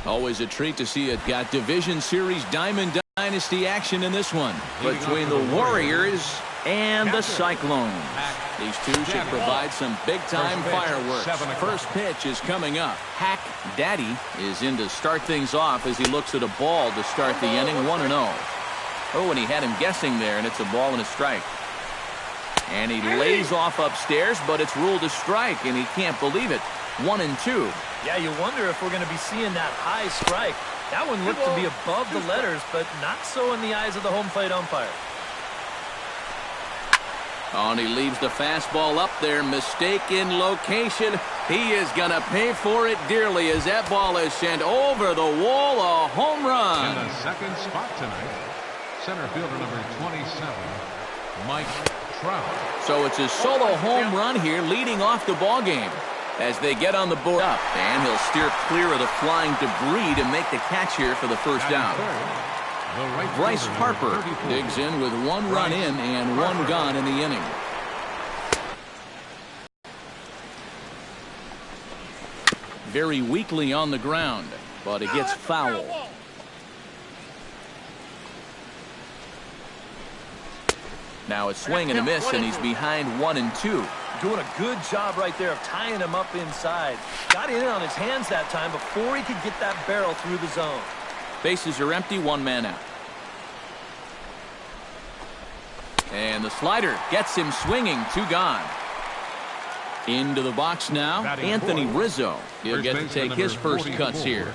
Always a treat to see it. Got Division Series Diamond Dynasty action in this one between the Warriors and the Cyclones. These two should provide some big-time fireworks. First pitch is coming up. Hack Daddy is in to start things off as he looks at a ball to start the inning. 1-0. Oh, and he had him guessing there, and it's a ball and a strike. And he lays off upstairs, but it's ruled a strike, and he can't believe it. 1-2. Yeah, you wonder if we're going to be seeing that high strike. That one looked to be above the letters, but not so in the eyes of the home plate umpire. Oh, and he leaves the fastball up there. Mistaken location. He is going to pay for it dearly as that ball is sent over the wall. A home run. In the second spot tonight, center fielder number 27, Mike Trout. So it's a solo home run here, leading off the ball game as they get on the board up, and he'll steer clear of the flying debris to make the catch here for the first down. Bryce Harper digs in with one run in and one gone in the inning. Very weakly on the ground, but it gets foul. Now a swing and a miss, and he's behind 1-2. Doing a good job right there of tying him up inside. Got in on his hands that time before he could get that barrel through the zone. Bases are empty, one man out. And the slider gets him swinging, two gone. Into the box now, Anthony Rizzo. He'll get to take his first cuts here.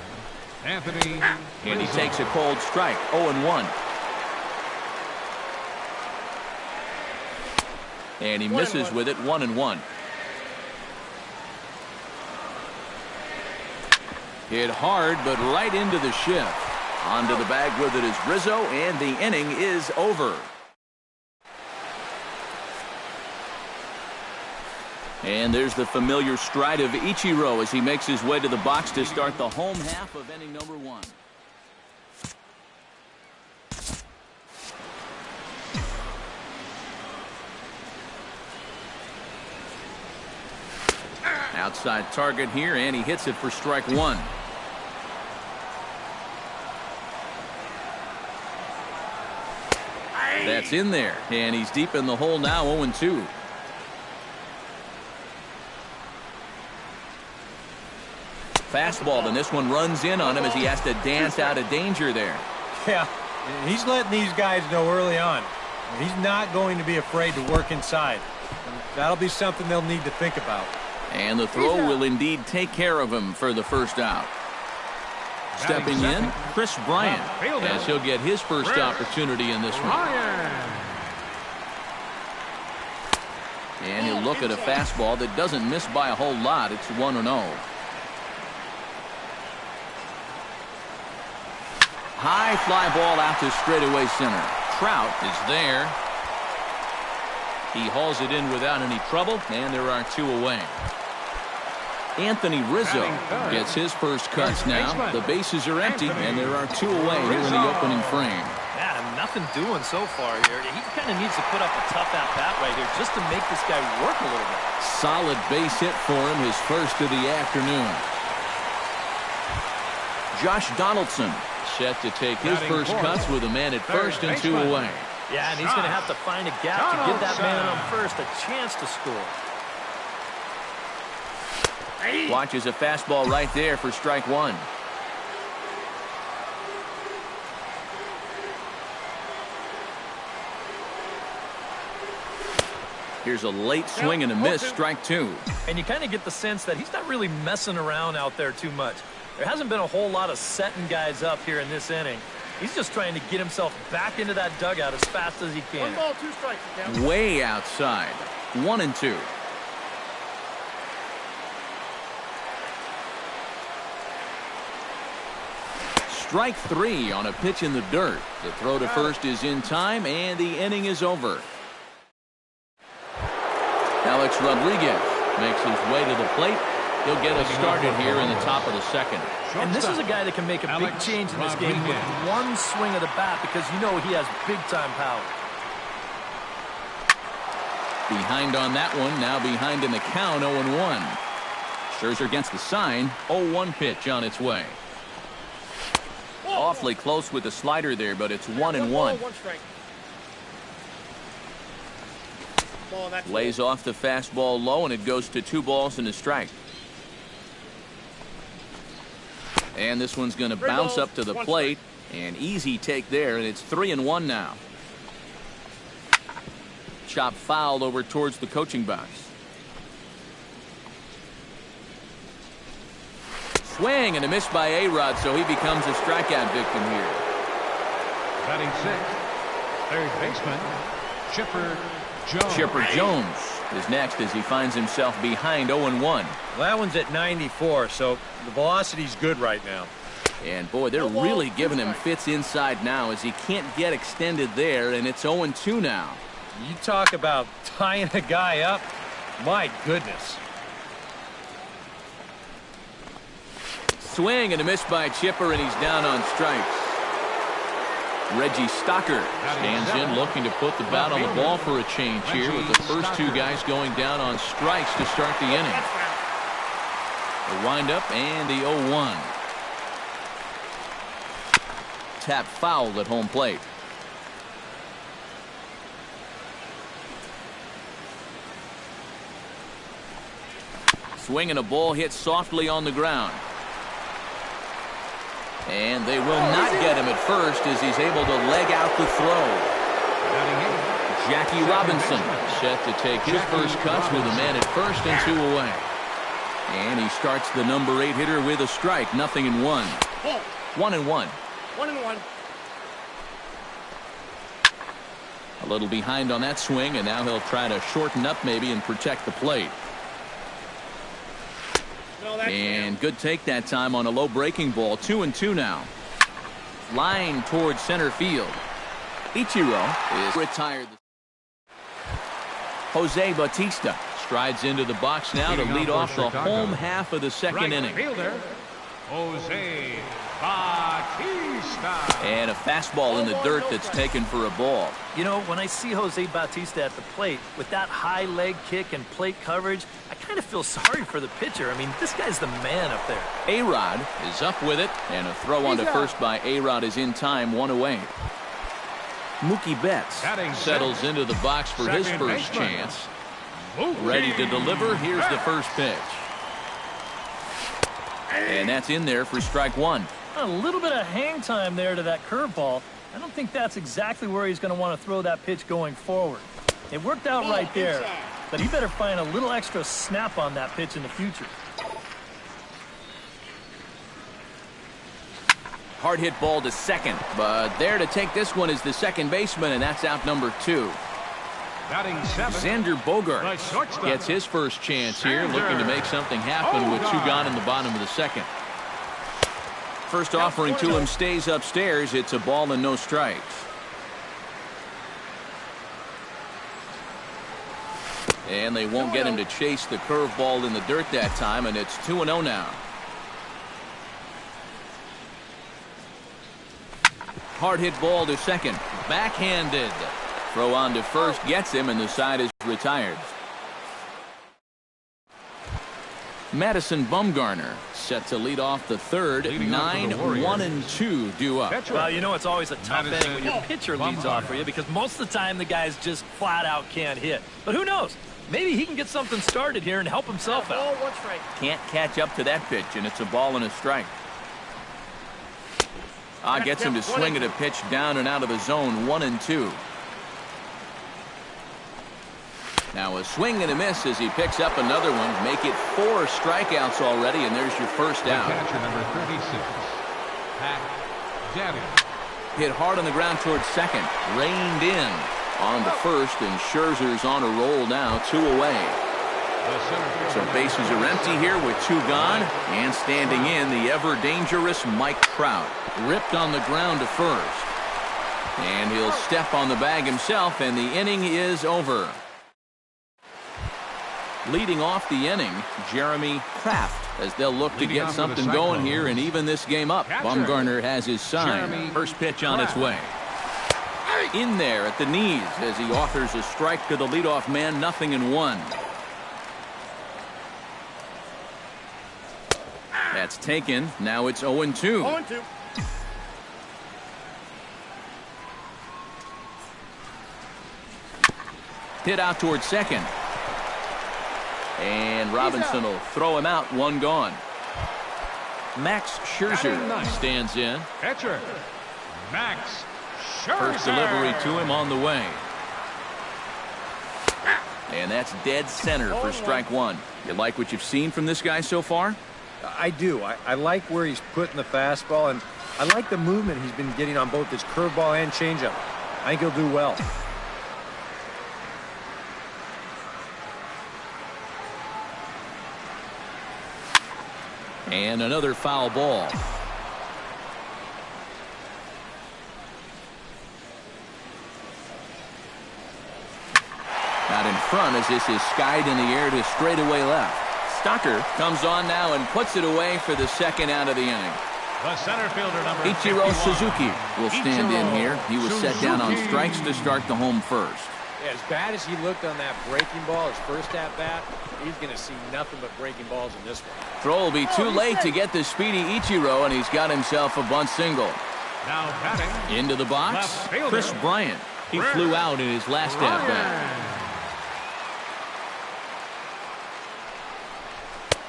Anthony, and he takes a cold strike, 0-1. And he misses with it, 1-1. Hit hard, but right into the shift. Onto the bag with it is Rizzo, and the inning is over. And there's the familiar stride of Ichiro as he makes his way to the box to start the home half of inning number 1. Outside target here, and he hits it for strike 1. That's in there, and he's deep in the hole now, 0-2. Fastball, and this one runs in on him as he has to dance out of danger there. Yeah, he's letting these guys know early on. He's not going to be afraid to work inside. That'll be something they'll need to think about. And the throw will indeed take care of him for the first out. Stepping in, Chris Bryant, as he'll get his first opportunity in this one. And he'll look at a fastball that doesn't miss by a whole lot. It's 1-0. High fly ball out to straightaway center. Trout is there. He hauls it in without any trouble, and there are two away. Anthony Rizzo gets his first cuts now. The bases are empty, and there are two away here in the opening frame. Yeah, nothing doing so far here. He kind of needs to put up a tough at-bat right here just to make this guy work a little bit. Solid base hit for him, his first of the afternoon. Josh Donaldson set to take his first cuts with a man at first and two away. Yeah, and he's going to have to find a gap to give that man on first a chance to score. Watches a fastball right there for strike 1. Here's a late swing and a miss, strike 2. And you kind of get the sense that he's not really messing around out there too much. There hasn't been a whole lot of setting guys up here in this inning. He's just trying to get himself back into that dugout as fast as he can. 1 ball, 2 strikes. Way outside, 1-2. Strike 3 on a pitch in the dirt. The throw to first is in time, and the inning is over. Alex Rodriguez makes his way to the plate. He'll get us started here in the top of the second. And this is a guy that can make a big change in this game with one swing of the bat because you know he has big-time power. Behind on that one, now behind in the count, 0-1. Scherzer gets the sign, 0-1 pitch on its way. Awfully close with the slider there, but it's 1-1. Lays off the fastball low, and it goes to 2 balls and a strike. And this one's going to bounce up to the plate. An easy take there, and it's 3-1 now. Chop foul over towards the coaching box. Swing and a miss by A-Rod, so he becomes a strikeout victim here. Batting 6th, third baseman, Chipper Jones. Chipper Jones is next as he finds himself behind 0-1. Well, that one's at 94, so the velocity's good right now. And boy, they're really giving him fits inside now as he can't get extended there, and it's 0-2 now. You talk about tying a guy up. My goodness. Swing and a miss by Chipper, and he's down on strikes. Reggie Stocker stands in looking to put the bat on the ball for a change here with the first 2 guys going down on strikes to start the inning. The windup and the 0-1. Tap foul at home plate. Swing and a ball hit softly on the ground. And they will not get him at first as he's able to leg out the throw. Jackie Robinson set to take his first cuts with a man at first and 2 away. And he starts the number 8 hitter with a strike. 0-1. 1-1. 1-1. A little behind on that swing, and now he'll try to shorten up maybe and protect the plate. And good take that time on a low breaking ball. 2-2 now. Line towards center field. Ichiro is retired. Jose Bautista strides into the box now to lead off the home half of the second inning. Fielder, Jose Bautista. And a fastball in the dirt that's taken for a ball. You know, when I see Jose Bautista at the plate with that high leg kick and plate coverage, I kind of feel sorry for the pitcher. I mean, this guy's the man up there. A-Rod is up with it, and a throw onto first by A-Rod is in time, 1 away. Mookie Betts settles into the box for his first chance. Ready to deliver. Here's the first pitch. And that's in there for strike 1. A little bit of hang time there to that curveball. I don't think that's exactly where he's going to want to throw that pitch going forward. It worked out right there, but he better find a little extra snap on that pitch in the future. Hard hit ball to second, but there to take this one is the second baseman, and that's out number 2. Batting 7th, Xander Bogaerts gets his first chance here, looking to make something happen with 2 gone in the bottom of the second. First offering to him stays upstairs. It's a ball and no strikes. And they won't get him to chase the curveball in the dirt that time, and it's 2-0 now. Hard hit ball to second. Backhanded. Throw on to first gets him, and the side is retired. Madison Bumgarner set to lead off the third. 9-1-2 due up. Well, you know it's always a tough inning when your pitcher leads off for you because most of the time the guys just flat out can't hit. But who knows? Maybe he can get something started here and help himself out. Can't catch up to that pitch, and it's a ball and a strike. Gets him to swing at a pitch down and out of the zone. 1-2. Now a swing and a miss as he picks up another one. Make it 4 strikeouts already, and there's your first out. Catcher number 36, Pat Daddy. Hit hard on the ground towards second. Reined in on to first, and Scherzer's on a roll now. 2 away. So bases are empty here with 2 gone, and standing in the ever dangerous Mike Trout. Ripped on the ground to first, and he'll step on the bag himself, and the inning is over. Leading off the inning, Jeremy Kraft, as they'll look to get something going here and even this game up. Bumgarner has his sign. First pitch on its way. In there at the knees as he offers a strike to the leadoff man. 0-1. That's taken. Now it's 0-2. Hit out towards second. And Robinson will throw him out. One gone. Max Scherzer stands in. Catcher, Max Scherzer. First delivery to him on the way. And that's dead center for strike one. You like what you've seen from this guy so far? I do. I like where he's putting the fastball, and I like the movement he's been getting on both his curveball and changeup. I think he'll do well. And another foul ball. Out in front as this is skied in the air to straightaway left. Stocker comes on now and puts it away for the second out of the inning. The center fielder, number Ichiro 51. Suzuki will stand in here. He was set down on strikes to start the home first. Yeah, as bad as he looked on that breaking ball, his first at-bat, he's going to see nothing but breaking balls in this one. Throw will be too late to get the speedy Ichiro, and he's got himself a bunt single. Now batting. Into the box, Left fielder, Chris Bryant. He flew out in his last at-bat.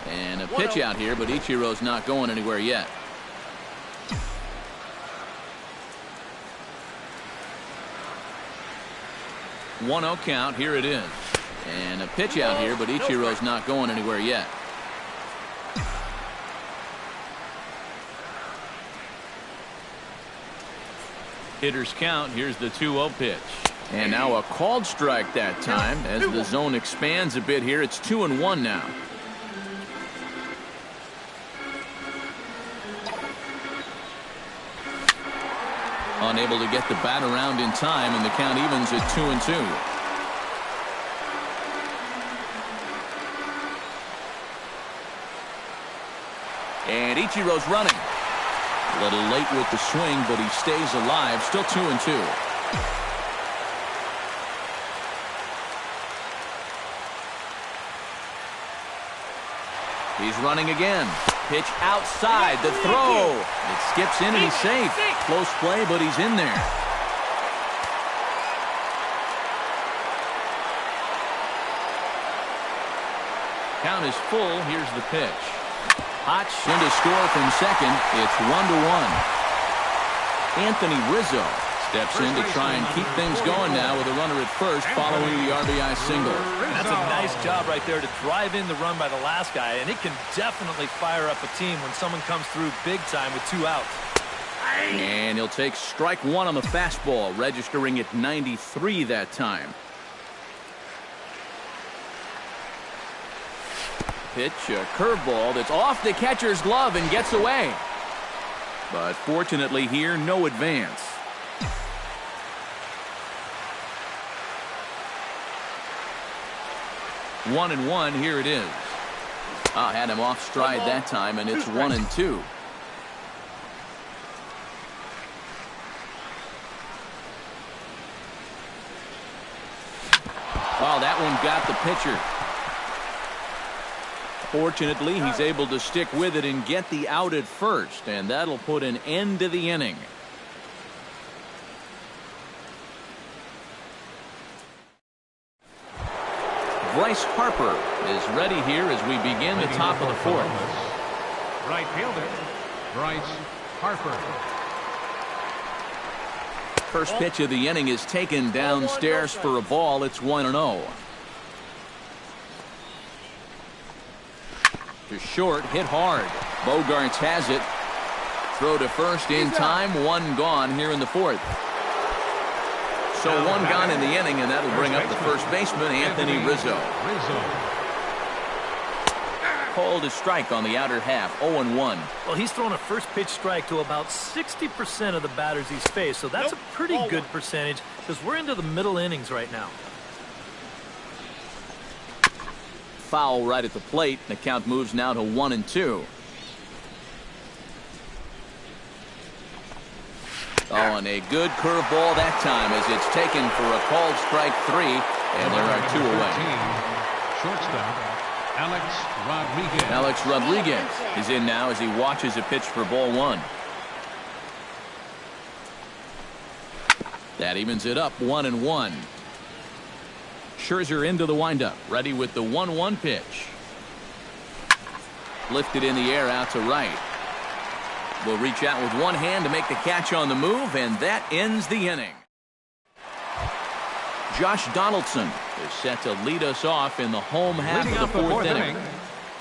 And a pitch out here, but Ichiro's not going anywhere yet. 1-0 count. Here it is. And a pitch out here, but Ichiro's not going anywhere yet. Hitters count. Here's the 2-0 pitch. And now a called strike that time as the zone expands a bit here. It's 2-1 now. Unable to get the bat around in time, and the count evens at 2-2. And Ichiro's running. A little late with the swing, but he stays alive. Still 2-2. He's running again. Pitch outside. The throw. It skips in and he's safe. Close play, but he's in there. Count is full. Here's the pitch. Hotch in to score from second. It's 1-1. Anthony Rizzo steps in to try and keep things going now with a runner at first following the RBI single. That's a nice job right there to drive in the run by the last guy, and it can definitely fire up a team when someone comes through big time with 2 outs. And he'll take strike one on the fastball, registering at 93 that time. Pitch, a curveball that's off the catcher's glove and gets away. But fortunately here, no advance. One and one, here it is. Had him off stride that time, and it's 1-2. Well, that one got the pitcher. Fortunately, he's able to stick with it and get the out at first, and that'll put an end to the inning. Bryce Harper is ready here as we begin the top of the fourth. Right fielder, Bryce Harper. First pitch of the inning is taken downstairs for a ball. It's 1-0. To short, hit hard. Bogarts has it. Throw to first in time. One gone here in the fourth. So one gone in the inning, and that'll bring up the first baseman, Anthony Rizzo. Called a strike on the outer half, 0-1. Well, he's thrown a first pitch strike to about 60% of the batters he's faced, so that's a pretty good percentage because we're into the middle innings right now. Foul right at the plate. The count moves now to 1-2. Oh, and a good curveball that time as it's taken for a called strike 3, and there are 2 away. Shortstop, Alex Rodriguez. Alex Rodriguez is in now as he watches a pitch for ball 1. That evens it up 1-1. Scherzer into the windup. Ready with the 1-1 pitch. Lifted in the air out to right. Will reach out with one hand to make the catch on the move, and that ends the inning. Josh Donaldson is set to lead us off in the home half Leading of the fourth inning.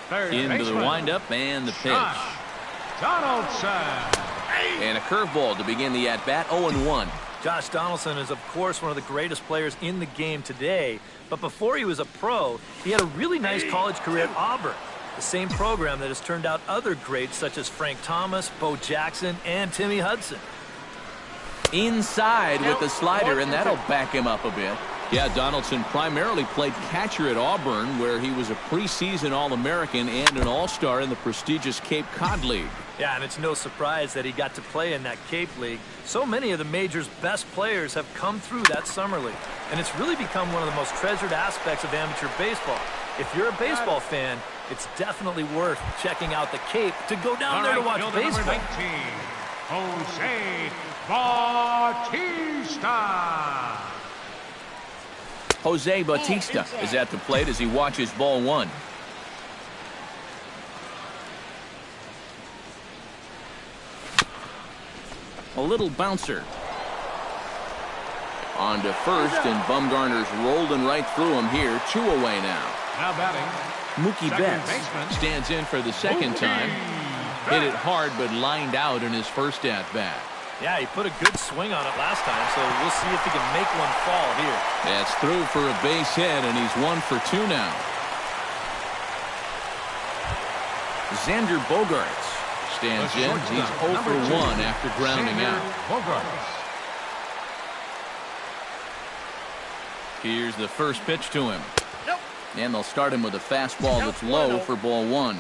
Third Into the baseman, windup and the pitch. Josh Donaldson. And a curveball to begin the at-bat, 0-1. Josh Donaldson is, of course, one of the greatest players in the game today. But before he was a pro, he had a really nice college career at Auburn, the same program that has turned out other greats such as Frank Thomas, Bo Jackson, and Timmy Hudson. Inside with the slider, and that'll back him up a bit. Yeah, Donaldson primarily played catcher at Auburn, where he was a preseason All-American and an All-Star in the prestigious Cape Cod League. Yeah, and it's no surprise that he got to play in that Cape League. So many of the major's best players have come through that summer league, and it's really become one of the most treasured aspects of amateur baseball. If you're a baseball fan, it's definitely worth checking out the Cape to go down there to watch baseball. Number 19, Jose Bautista. Jose Bautista is at the plate as he watches ball one. A little bouncer. On to first, and Bumgarner's rolling right through him here. 2 away now. Now batting, Mookie Betts stands in for the second time. Hit it hard, but lined out in his first at-bat. Yeah, he put a good swing on it last time, so we'll see if he can make one fall here. That's through for a base hit, and he's 1 for 2 now. Xander Bogaerts stands in. He's 0 for 1 after grounding out. Bogaerts. Here's the first pitch to him. And they'll start him with a fastball that's low for ball one.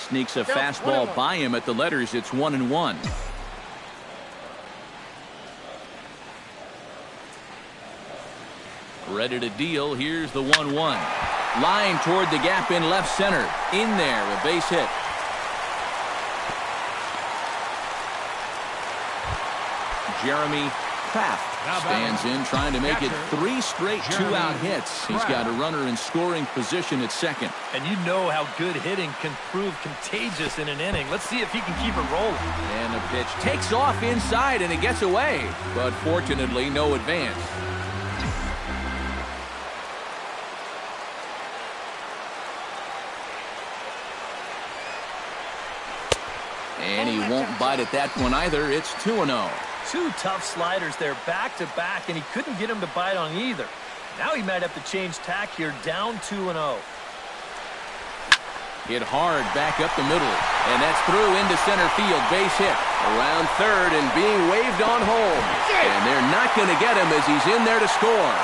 Sneaks a fastball by him at the letters. It's 1-1. Ready to deal. Here's the 1-1. Line toward the gap in left center. In there, a base hit. Jeremy Kraft stands in, trying to make it 3 straight 2-out hits. He's got a runner in scoring position at second. And you know how good hitting can prove contagious in an inning. Let's see if he can keep it rolling. And the pitch takes off inside, and it gets away. But fortunately, no advance. And he won't bite at that one either. It's 2-0. 2 tough sliders there back-to-back, and he couldn't get him to bite on either. Now he might have to change tack here, down 2-0. Hit hard back up the middle, and that's through into center field. Base hit around third and being waved on home. And they're not going to get him as he's in there to score.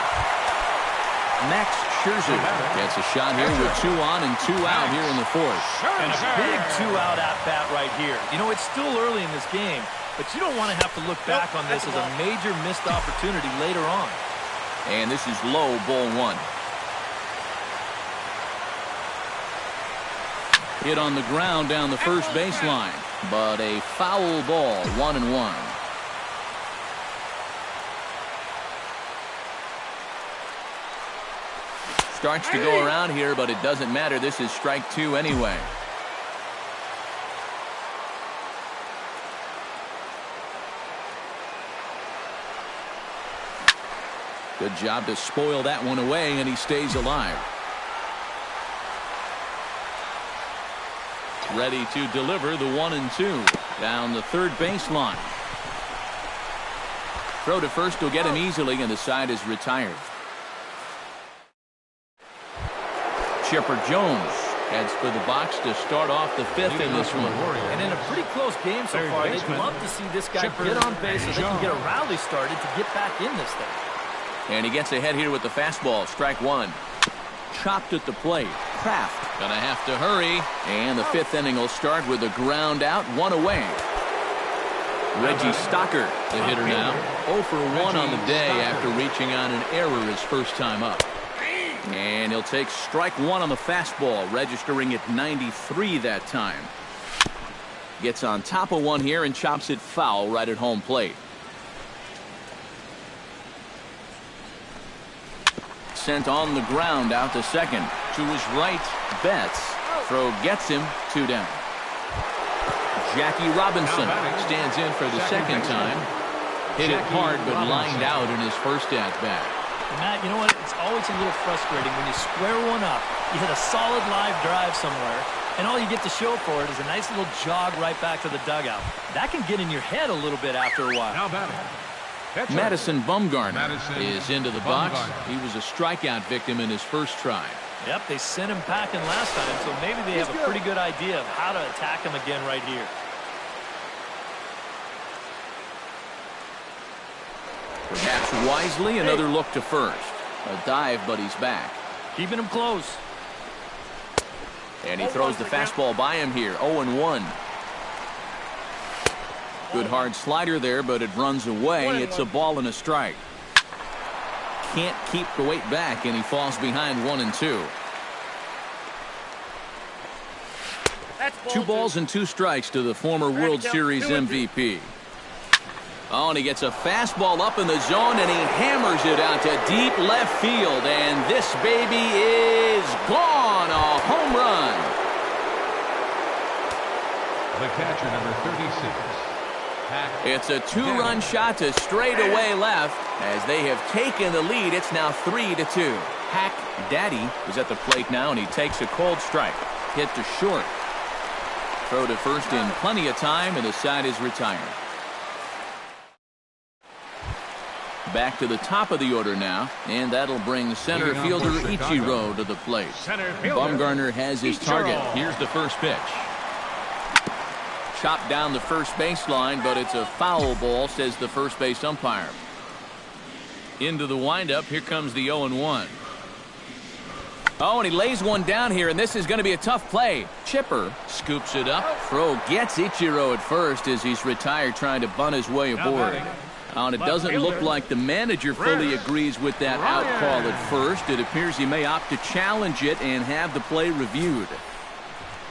Max Scherzer gets a shot here with 2 on and 2 out here in the fourth. And a big 2-out at-bat right here. You know, it's still early in this game, but you don't want to have to look back on this as a major missed opportunity later on. And this is low, ball one. Hit on the ground down the first baseline, but a foul ball, 1-1. Starts to go around here, but it doesn't matter. This is strike 2 anyway. Good job to spoil that one away, and he stays alive. Ready to deliver the 1-2 down the third baseline. Throw to first will get him easily, and the side is retired. Chipper Jones heads for the box to start off the 5th in this one. And in a pretty close game so far, they'd love to see this guy get on base so they can get a rally started to get back in this thing. And he gets ahead here with the fastball. Strike 1. Chopped at the plate. Kraft gonna have to hurry. And the 5th inning will start with a ground out, 1 away. Reggie Stocker, the hitter now. 0 for 1 on the day after reaching on an error his first time up. And he'll take strike 1 on the fastball, registering at 93 that time. gets on top of one here and chops it foul right at home plate. Sent on the ground out to second. To his right, Betts. Throw gets him, 2 down. Jackie Robinson stands in for the second time. Hit it hard, but lined out in his first at-bat. Matt, you know what? It's always a little frustrating when you square one up, you hit a solid live drive somewhere, and all you get to show for it is a nice little jog right back to the dugout. That can get in your head a little bit after a while. Now batting. Madison Bumgarner is into the box. He was a strikeout victim in his first try. Yep, they sent him packing last time, so maybe they have a pretty good idea of how to attack him again right here. Perhaps wisely, another look to first. A dive, but he's back. Keeping him close. And he throws the fastball by him here, 0-1. Good hard slider there, but it runs away. It's a ball and a strike. Can't keep the weight back, and he falls behind 1-2. 2 balls and 2 strikes to the former World Series MVP. Oh, and he gets a fastball up in the zone, and he hammers it out to deep left field. And this baby is gone. A home run. The catcher, number 36. It's a 2-run shot to straightaway left. As they have taken the lead, it's now 3-2. Hack Daddy is at the plate now, and he takes a cold strike. Hit to short. Throw to first in plenty of time, and the side is retired. Back to the top of the order now, and that'll bring center fielder Ichiro to the plate. Bumgarner has his target. Here's the first pitch. Chopped down the first baseline, but it's a foul ball, says the first base umpire. Into the windup, here comes the 0-1. Oh, and he lays one down here, and this is going to be a tough play. Chipper scoops it up. Throw gets Ichiro at first as he's retired, trying to bunt his way aboard. And it doesn't look like the manager fully agrees with that out call at first. It appears he may opt to challenge it and have the play reviewed.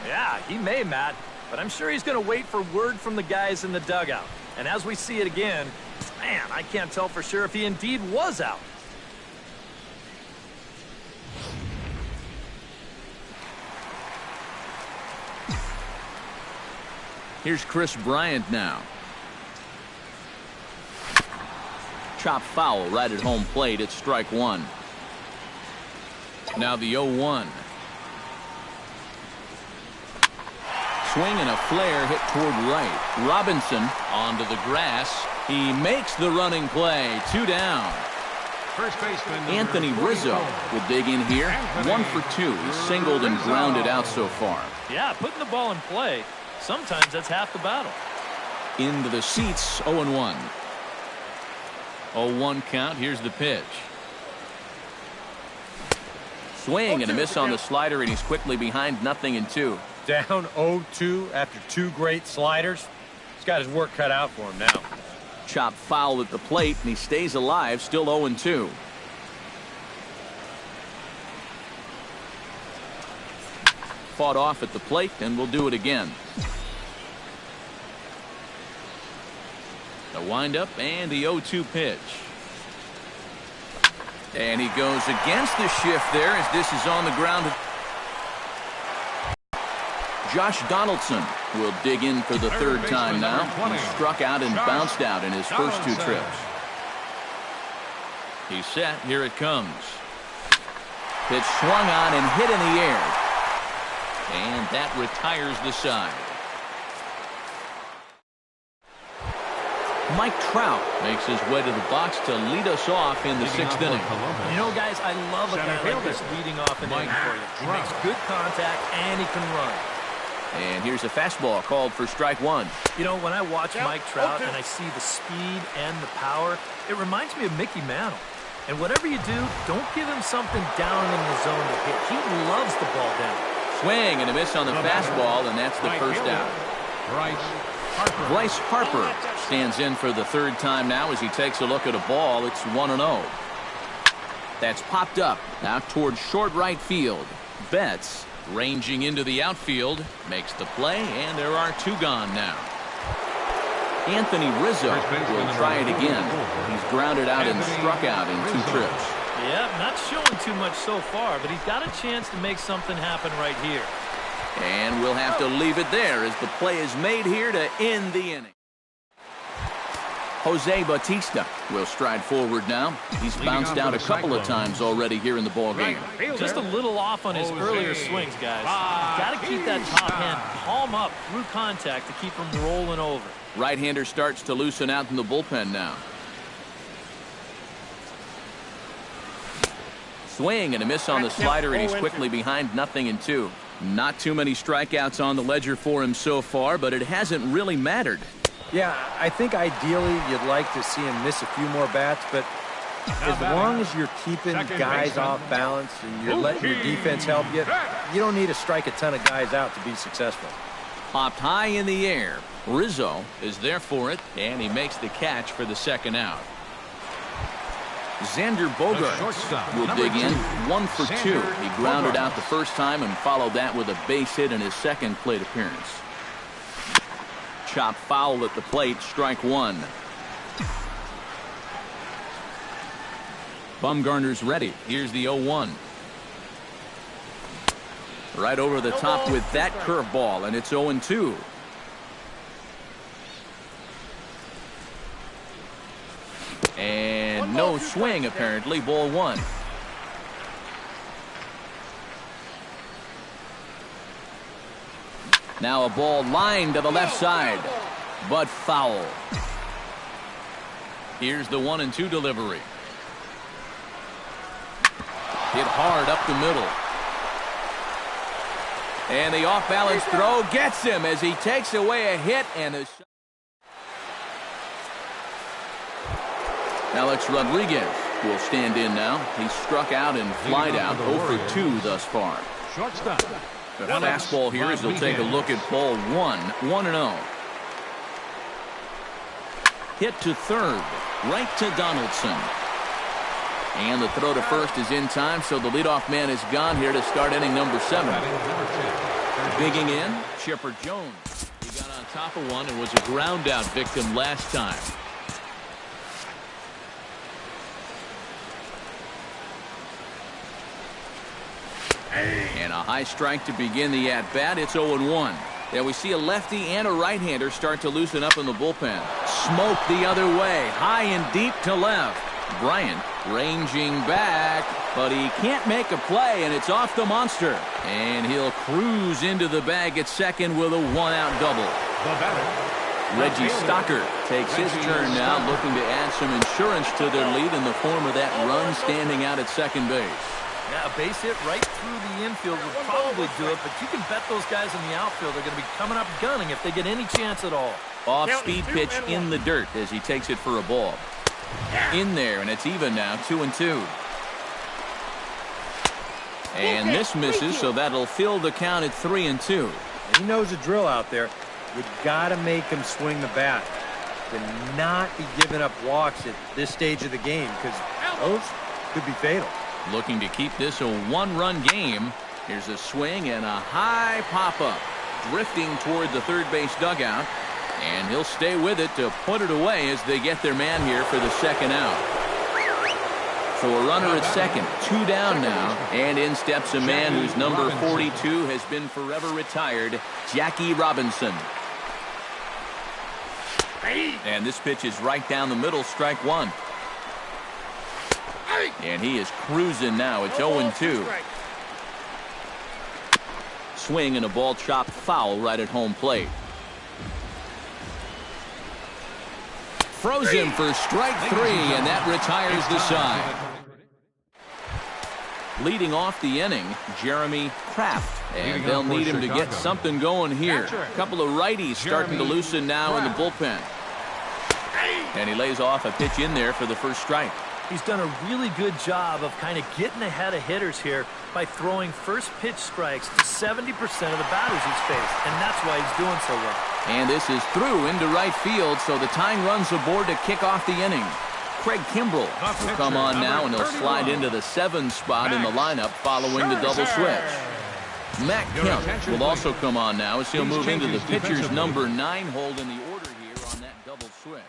Yeah, he may, Matt, but I'm sure he's going to wait for word from the guys in the dugout. And as we see it again, man, I can't tell for sure if he indeed was out. Here's Chris Bryant now. Chop foul right at home plate. It's strike 1. Now the 0-1. Swing and a flare hit toward right. Robinson onto the grass. He makes the running play. 2 down. First baseman Anthony Rizzo will dig in here. 1 for 2. He's singled and grounded out so far. Yeah, putting the ball in play, sometimes that's half the battle. Into the seats, 0-1. 0-1 count. Here's the pitch. Swing and a miss on the slider, and he's quickly behind 0-2. Down 0-2 after 2 great sliders. He's got his work cut out for him now. Chop foul at the plate, and he stays alive, still 0-2. Fought off at the plate, and we'll do it again. The windup and the 0-2 pitch. And he goes against the shift there as this is on the ground. Josh Donaldson will dig in for the 3rd time now. He struck out and bounced out in his first 2 trips. He's set. Here it comes. Pitch swung on and hit in the air. And that retires the side. Mike Trout makes his way to the box to lead us off in the 6th inning. You know, guys, I love a guy like this leading off an inning for you. He makes good contact and he can run. And here's a fastball called for strike 1. You know, when I watch Mike Trout and I see the speed and the power, it reminds me of Mickey Mantle. And whatever you do, don't give him something down in the zone to hit. He loves the ball down. Swing and a miss on the fastball, and that's the first out. Bryce Harper stands in for the 3rd time now as he takes a look at a ball. It's 1-0. That's popped up out towards short right field. Betts Ranging into the outfield, makes the play, and there are 2 gone now. Anthony Rizzo will try it again. He's grounded out and struck out in 2 trips. Yeah, not showing too much so far, but he's got a chance to make something happen right here. And we'll have to leave it there as the play is made here to end the inning. Jose Bautista will stride forward now. He's bounced out a couple of times already here in the ballgame. Just a little off on his earlier swings, guys. Got to keep that top hand palm up through contact to keep him rolling over. Right-hander starts to loosen out in the bullpen now. Swing and a miss on the slider, and he's quickly behind 0-2. Not too many strikeouts on the ledger for him so far, but it hasn't really mattered. Yeah, I think ideally you'd like to see him miss a few more bats, but as long as you're keeping guys off balance and you're letting your defense help you, you don't need to strike a ton of guys out to be successful. Popped high in the air. Rizzo is there for it, and he makes the catch for the 2nd out. Xander Bogaerts will dig in. 1 for 2. He grounded out the first time and followed that with a base hit in his 2nd plate appearance. Chop foul at the plate, strike 1. Bumgarner's ready. Here's the 0-1. Right over the top with that curveball, and it's 0-2. And no swing, apparently. Ball 1. Now a ball lined to the left side, but foul. Here's the 1-2 delivery. Hit hard up the middle. And the off-balance throw gets him as he takes away a hit and a shot. Alex Rodriguez will stand in now. He's struck out and flied out 0 for 2 thus far. Shortstop. The fastball here as he'll take a look at ball 1, 1-0. Hit to third, right to Donaldson. And the throw to first is in time, so the leadoff man is gone here to start inning number 7. Digging in, Chipper Jones. He got on top of one and was a ground out victim last time. And a high strike to begin the at-bat. It's 0-1. Yeah, we see a lefty and a right-hander start to loosen up in the bullpen. Smoke the other way, high and deep to left. Bryant ranging back, but he can't make a play, and it's off the monster. And he'll cruise into the bag at second with a 1-out double. Reggie Stocker takes his turn now, looking to add some insurance to their lead in the form of that run standing out at second base. Yeah, a base hit right through the infield would probably do it, but you can bet those guys in the outfield are going to be coming up gunning if they get any chance at all. Off-speed pitch in the dirt as he takes it for a ball. In there, and it's even now, 2-2. And this misses, so that'll fill the count at 3-2. He knows the drill out there. You got to make him swing the bat. To not be giving up walks at this stage of the game, because those could be fatal. Looking to keep this a 1-run game. Here's a swing and a high pop-up. Drifting toward the third base dugout. And he'll stay with it to put it away as they get their man here for the 2nd out. So a runner at second, 2 down now. And in steps a man whose number 42 has been forever retired, Jackie Robinson. And this pitch is right down the middle, strike 1. And he is cruising now. It's 0-2. Swing and a ball chopped foul right at home plate. Frozen for strike 3, and that retires the side. Leading off the inning, Jeremy Kraft. And they'll need him to get something going here. A couple of righties starting to loosen now in the bullpen. And he lays off a pitch in there for the first strike. He's done a really good job of kind of getting ahead of hitters here by throwing first pitch strikes to 70% of the batters he's faced, and that's why he's doing so well. And this is through into right field, so the tying runs aboard to kick off the inning. Craig Kimbrell will come on now, and he'll slide into the 7 spot in the lineup following the double switch. Matt Kemp will also come on now as he'll move into the pitcher's number 9 hold in the order here on that double switch.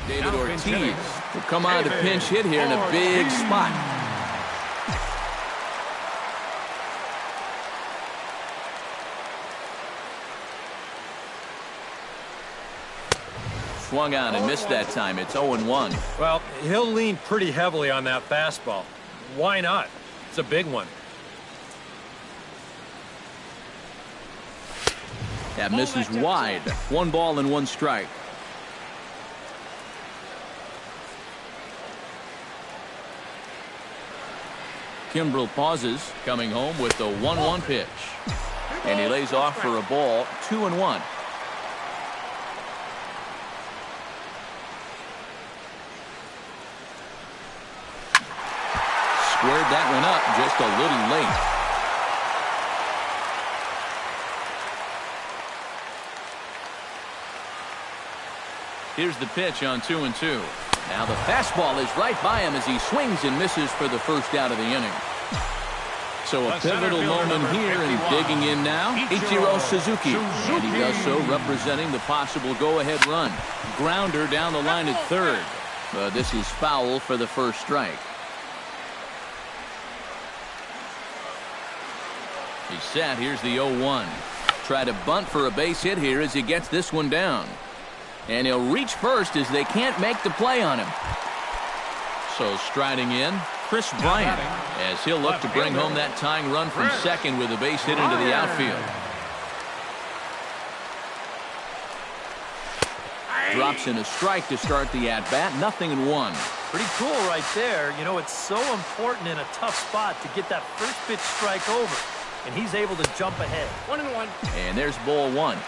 David Ortiz will come on to pinch hit here in a big spot. Swung on and missed that time. It's 0-1. Well, he'll lean pretty heavily on that fastball. Why not? It's a big one. That misses wide. 1 ball and 1 strike. Kimbrel pauses, coming home with the 1-1 pitch. And he lays off for a ball, 2-1. Squared that one up just a little late. Here's the pitch on 2-2. Now the fastball is right by him as he swings and misses for the first out of the inning. So a pivotal moment here, and digging in now, Ichiro Suzuki. And he does so representing the possible go-ahead run. Grounder down the line at third. But this is foul for the first strike. He's set. Here's the 0-1. Try to bunt for a base hit here as he gets this one down. And he'll reach first as they can't make the play on him. So striding in, Chris Bryant, as he'll look to bring home that tying run from second with a base hit into the outfield. Drops in a strike to start the at-bat. 0-1. Pretty cool right there. You know, it's so important in a tough spot to get that first pitch strike over. And he's able to jump ahead. 1-1. And there's ball 1.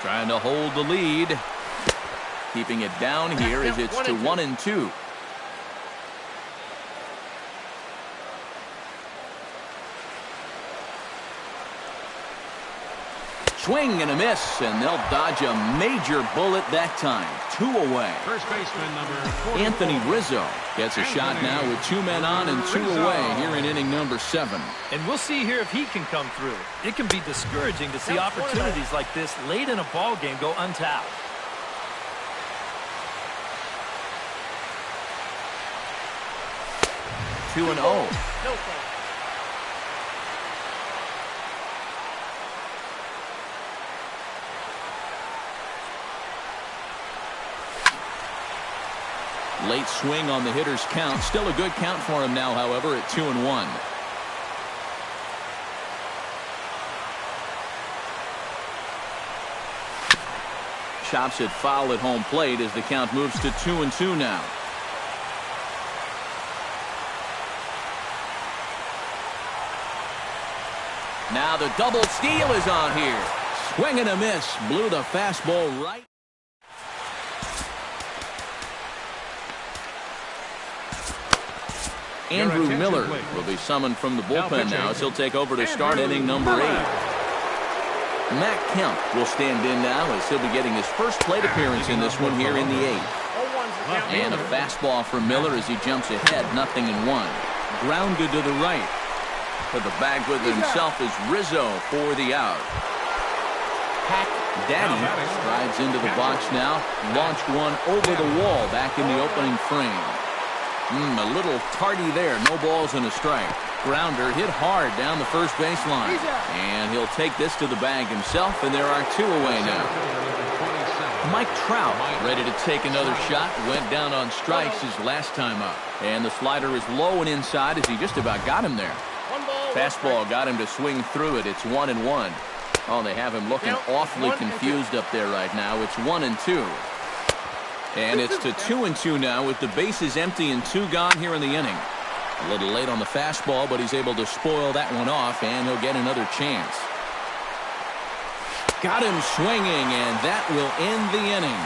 Trying to hold the lead. Keeping it down here as it's to 1-2. Swing and a miss, and they'll dodge a major bullet that time. 2 away. First baseman number 44. Anthony Rizzo gets a shot now with 2 men on and 2 away here in inning number 7. And we'll see here if he can come through. It can be discouraging to see opportunities like this late in a ball game go untapped. Two and 0. No fault. Late swing on the hitter's count. Still a good count for him now, however, at 2-1. Chops it foul at home plate as the count moves to 2-2 now. Now the double steal is on here. Swing and a miss. Blew the fastball right. Andrew Miller will be summoned from the bullpen now as he'll take over to start inning number 8. Matt Kemp will stand in now as he'll be getting his first plate appearance in this one here in the 8th. And a fastball for Miller as he jumps ahead, 0-1. Grounded to the right. To the bag with himself is Rizzo for the out. Hack Daddy strides into the box now. Launched one over the wall back in the opening frame. A little tardy there. No balls and a strike. Grounder hit hard down the first baseline. And he'll take this to the bag himself, and there are 2 away now. Mike Trout ready to take another shot. Went down on strikes his last time up. And the slider is low and inside as he just about got him there. Fastball got him to swing through it. It's 1-1. Oh, they have him looking awfully confused up there right now. It's 1-2. And it's to 2-2 now with the bases empty and 2 gone here in the inning. A little late on the fastball, but he's able to spoil that one off, and he'll get another chance. Got him swinging, and that will end the inning.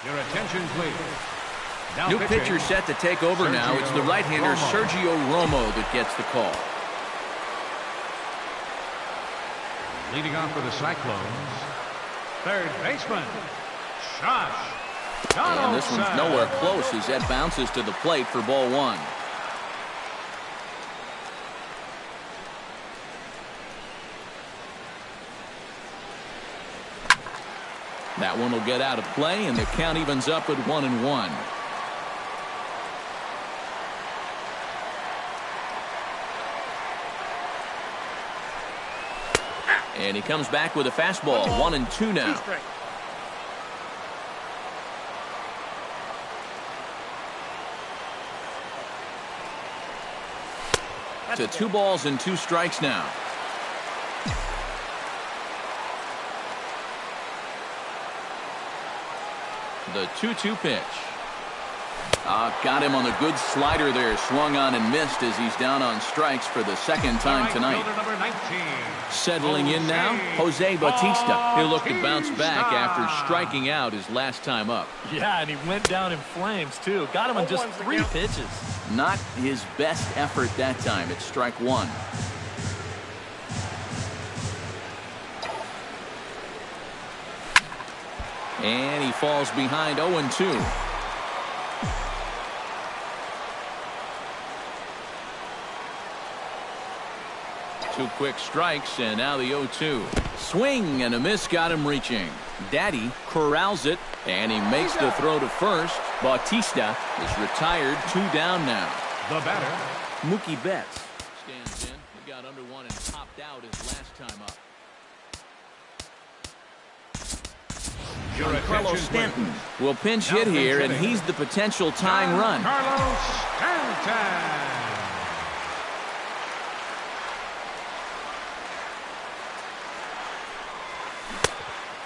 Your attention, please. Now New pitcher set to take over now. It's the right-hander Sergio Romo that gets the call. Leading off for the Cyclones, third baseman, Josh. And this one's nowhere close as that bounces to the plate for ball one. That one will get out of play, and the count evens up at 1-1. And he comes back with a fastball. 1-2 now. To 2 balls and 2 strikes now. The 2-2 pitch. Got him on the good slider there. Swung on and missed as he's down on strikes for the second time tonight. Settling in now, Jose Bautista. He'll look to bounce back after striking out his last time up. Yeah, and he went down in flames, too. Got him on just 3 pitches. Not his best effort that time. It's strike one. And he falls behind 0-2. Two quick strikes, and now the 0-2. Swing and a miss got him reaching. Daddy corrals it, and he makes the throw to first. Bautista is retired, 2 down now. The batter, Mookie Betts stands in. He got under one and popped out his last time up. Carlos Stanton will pinch hit here, and he's the potential tying run. Carlos Stanton.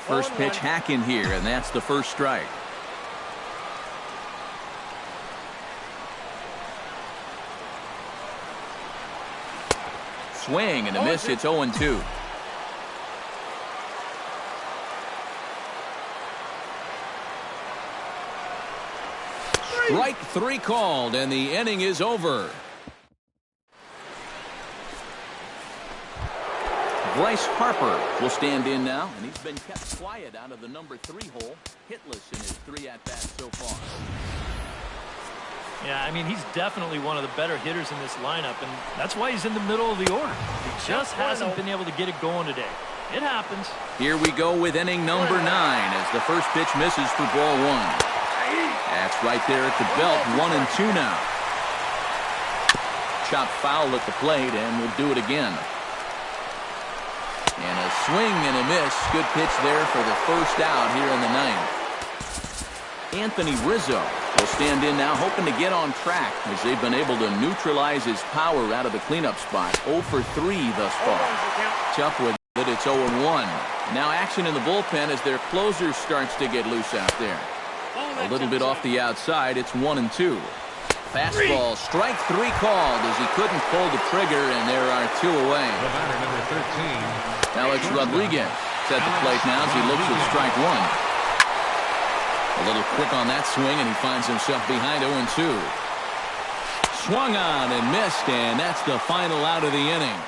First pitch hack in here, and that's the first strike. Swing and a miss. It's 0-2. Strike 3 called, and the inning is over. Bryce Harper will stand in now, and he's been kept quiet out of the number 3 hole, hitless in his 3 at-bats so far. Yeah, I mean, he's definitely one of the better hitters in this lineup, and that's why he's in the middle of the order. He just hasn't been able to get it going today. It happens. Here we go with inning number 9 as the first pitch misses for ball 1. That's right there at the belt, 1-2 now. Chopped foul at the plate, and we'll do it again. And a swing and a miss. Good pitch there for the first out here in the 9th. Anthony Rizzo will stand in now, hoping to get on track as they've been able to neutralize his power out of the cleanup spot. 0 for 3 thus far. Tough with it. It's 0-1. Now action in the bullpen as their closer starts to get loose out there. A little bit off the outside. It's 1-2. Fastball, strike 3 called as he couldn't pull the trigger, and there are 2 away. The batter, number 13. Alex Rodriguez at the plate now as he looks at strike 1. A little quick on that swing, and he finds himself behind 0-2. Swung on and missed, and that's the final out of the inning.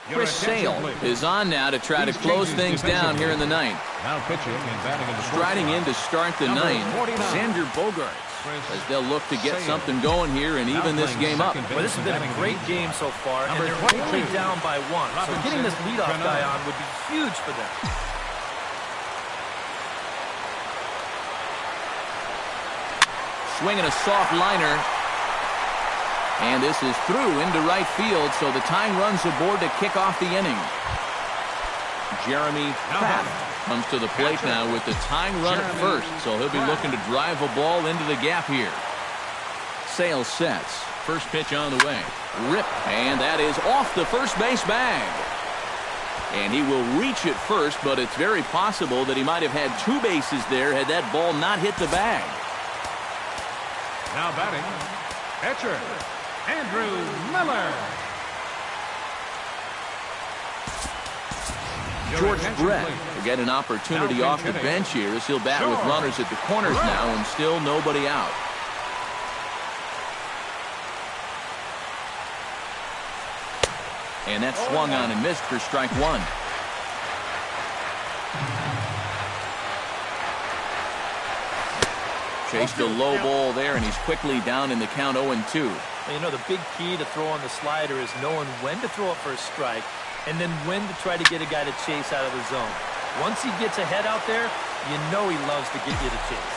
Chris Sale is on now to try to close things down here in the 9th. Now pitching and batting in the Striding in to start the 9th, Xander Bogaerts, as they'll look to get something going here and even this game up. Well, this has been a great game so far, and they're only down by 1. So getting this leadoff guy on would be huge for them. Swinging a soft liner. And this is through into right field, so the tying run's aboard to kick off the inning. Jeremy Pratt comes to the plate now with the tying run at first, so he'll be looking to drive a ball into the gap here. Sale sets. First pitch on the way. Rip, and that is off the first base bag. And he will reach it first, but it's very possible that he might have had 2 bases there had that ball not hit the bag. Now batting, catcher, Andrew Miller. George Brett will get an opportunity off the bench here as he'll bat with runners at the corners now and still nobody out. And that swung on and missed for strike 1. Chased a low ball there, and he's quickly down in the count 0-2. Well, you know, the big key to throwing the slider is knowing when to throw it for a strike and then when to try to get a guy to chase out of the zone. Once he gets ahead out there, you know he loves to get you to chase.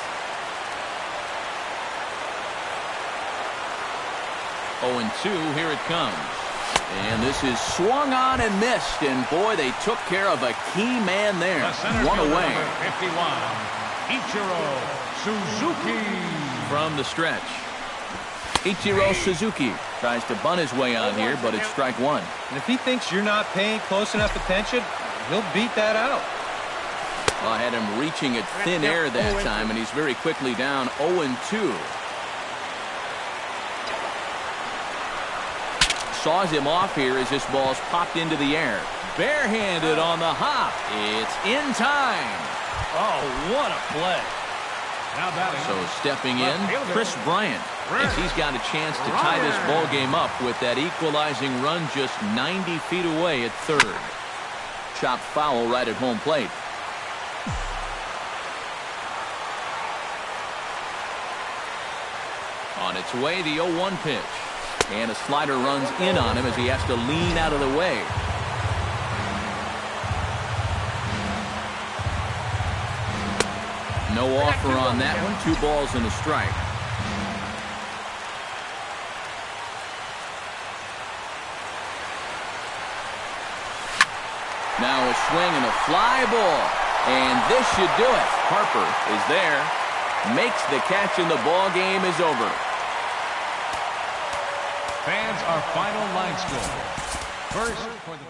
0-2, here it comes. And this is swung on and missed, and boy, they took care of a key man there. One away. Number 51, Ichiro Suzuki. From the stretch, Ichiro Suzuki tries to bunt his way on here, but it's strike one. And if he thinks you're not paying close enough attention, he'll beat that out. Well, I had him reaching at thin air that time, and he's very quickly down 0-2. Saws him off here as this ball's popped into the air. Barehanded on the hop. It's in time. Oh, what a play. Now batting. So stepping in, Chris Bryant, as he's got a chance to tie this ball game up with that equalizing run just 90 feet away at third. Chopped foul right at home plate. On its way, the 0-1 pitch. And a slider runs in on him as he has to lean out of the way. No offer on that one. 2 balls and a strike. Now a swing and a fly ball. And this should do it. Harper is there. Makes the catch and the ball game is over. Fans, our final line score. First for the